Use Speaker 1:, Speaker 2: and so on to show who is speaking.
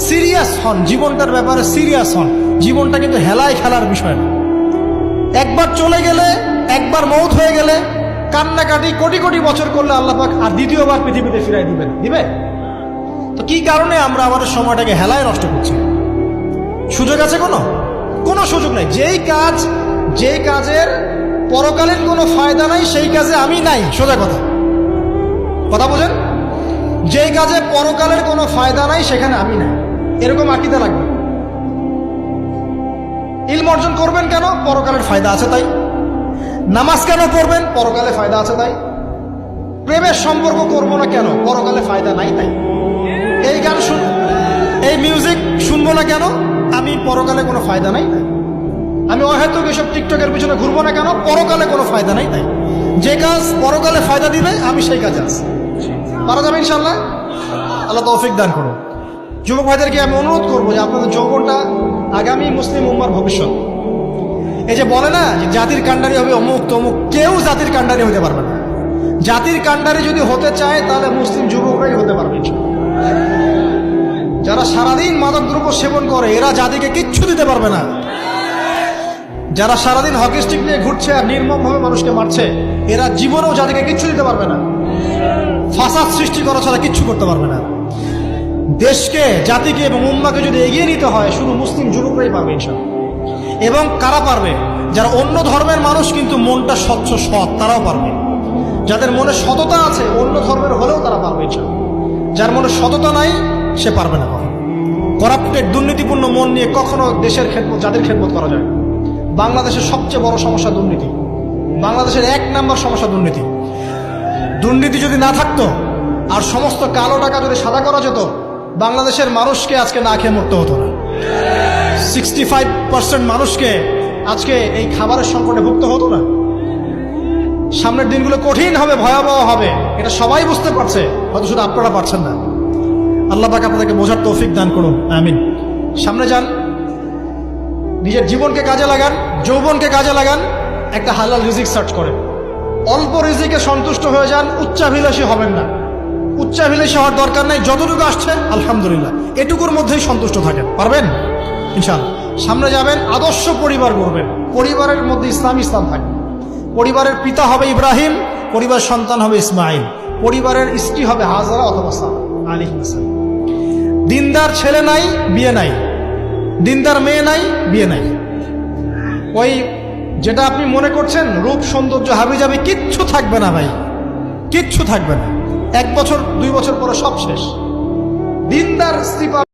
Speaker 1: Serious হন, জীবনটার ব্যাপারে serious হন। জীবনটা কিন্তু হেলায় খেলার বিষয় না। একবার চলে গেলে, একবার মৌত হয়ে গেলে কান্নাকাটি কোটি কোটি বছর করলে আল্লাহ পাক আর দ্বিতীয়বার পৃথিবীতে ফিরাই দিবেন, দিবে? তো কি কারণে আমরা আমাদের সময়টাকে হেলায় নষ্ট করছি? সুযোগ আছে কোনো সুযোগ নাই। যে কাজের পরকালীন কোনো ফায়দা নাই সেই কাজে আমি নাই। সোজা কথা বোঝেন? যেই কাজে পরকালের কোনো ফায়দা নাই সেখানে আমি নাই, এরকম আকীদা লাগবে। ইলম অর্জন করবেন কেন? পরকালের ফায়দা আছে তাই। নামাজ কেন পড়বেন? পরকালে ফায়দা আছে তাই। প্রেমের সম্পর্ক করবো না কেন? পরকালে ফায়দা নাই তাই। এই গান এই মিউজিক শুনবো না কেন? আমি পরকালে কোনো ফায়দা নাই তাই। আমি অহেতুক এসব টিকটকের পিছনে ঘুরবো না কেন? পরকালে কোনো ফায়দা নাই তাই। যে কাজ পরকালে ফায়দা দিবে আমি সেই কাজে আছি। পারা যাবে ইনশাল্লাহ? আল্লাহ তৌফিক দান করুন। যুবক ভাইদেরকে আমি অনুরোধ করবো যে আপনাদের যৌবনটা আগামী মুসলিম উম্মার ভবিষ্যৎ। এই যে বলে না যে জাতির কাণ্ডারি হবে অমুক তমুক, কেউ জাতির কাণ্ডারি হতে পারবে না। জাতির কাণ্ডারি যদি হতে চায় তাহলে মুসলিম যুবকরাই হতে পারবে। যারা সারাদিন মাদকদ্রব্য সেবন করে এরা জাতিকে কিচ্ছু দিতে পারবে না। যারা সারাদিন হকি স্টিক নিয়ে ঘুরছে আর নির্মমভাবে মানুষকে মারছে এরা জীবনেও জাতিকে কিচ্ছু দিতে পারবে না। ফাসাদ সৃষ্টি করা ছাড়া কিচ্ছু করতে পারবে না। দেশকে, জাতিকে এবং উম্মাকে যদি এগিয়ে নিতে হয় শুধু মুসলিম যুবকরাই পারবে ইনশাআল্লাহ। এবং কারা পারবে? যারা অন্য ধর্মের মানুষ কিন্তু মনটা স্বচ্ছ সৎ, তারাও পারবে। যাদের মনে সততা আছে অন্য ধর্মের হলেও তারা পারবে ইনশাআল্লাহ। যার মনে সততা নাই সে পারবে না। কখনো করাপ্টেড, দুর্নীতিপূর্ণ মন নিয়ে কখনো দেশের খেদমত, জাতির খেদমত করা যায়। বাংলাদেশের সবচেয়ে বড় সমস্যা দুর্নীতি। বাংলাদেশের 1 নম্বর সমস্যা দুর্নীতি। দুর্নীতি যদি না থাকতো আর সমস্ত কালো টাকা যদি সাদা করা যেত বাংলাদেশের মানুষকে আজকে না খেয়ে মরতে হতো না। 65% মানুষকে আজকে এই খাবারের সংকটে ভুগতে হতো না। সামনের দিনগুলো কঠিন হবে, ভয়াবহ হবে, এটা সবাই বুঝতে পারছে, হয়তো শুধু আপনারা পারছেন না। আল্লাহ পাক আপনাদেরকে বোঝার তৌফিক দান করুন, আমিন। সামনে যান, নিজের জীবনকে কাজে লাগান, যৌবনকে কাজে লাগান, একটা হালাল রিজিক সার্চ করেন। অল্প রিজিকে সন্তুষ্ট হয়ে যান, উচ্চাভিলাষী হবেন না। উচ্চাভিলাষী হওয়ার দরকার নাই, যতটুকু আসছে আলহামদুলিল্লাহ, এটুকুর মধ্যেই সন্তুষ্ট থাকেন। পারবেন ইনশাআল্লাহ। সামনে যাবেন, আদর্শ পরিবার গড়বেন। পরিবারের মধ্যে ইসলাম থাকবে। পরিবারের পিতা হবে ইব্রাহিম, পরিবার সন্তান হবে ইসমাইল, পরিবারের স্ত্রী হবে হাজরা অথবা সারা আলাইহিস সালাম। দিনদার ছেলে নাই, বিয়ে নাই। দিনদার মেয়ে নাই, বিয়ে নাই। ওই যেটা আপনি মনে করছেন রূপ সৌন্দর্য হাবিজাবি, কিচ্ছু থাকবে না ভাই, কিচ্ছু থাকবে না। 1 বছর 2 বছর পরে সব শেষ। দিনদার স্ত্রী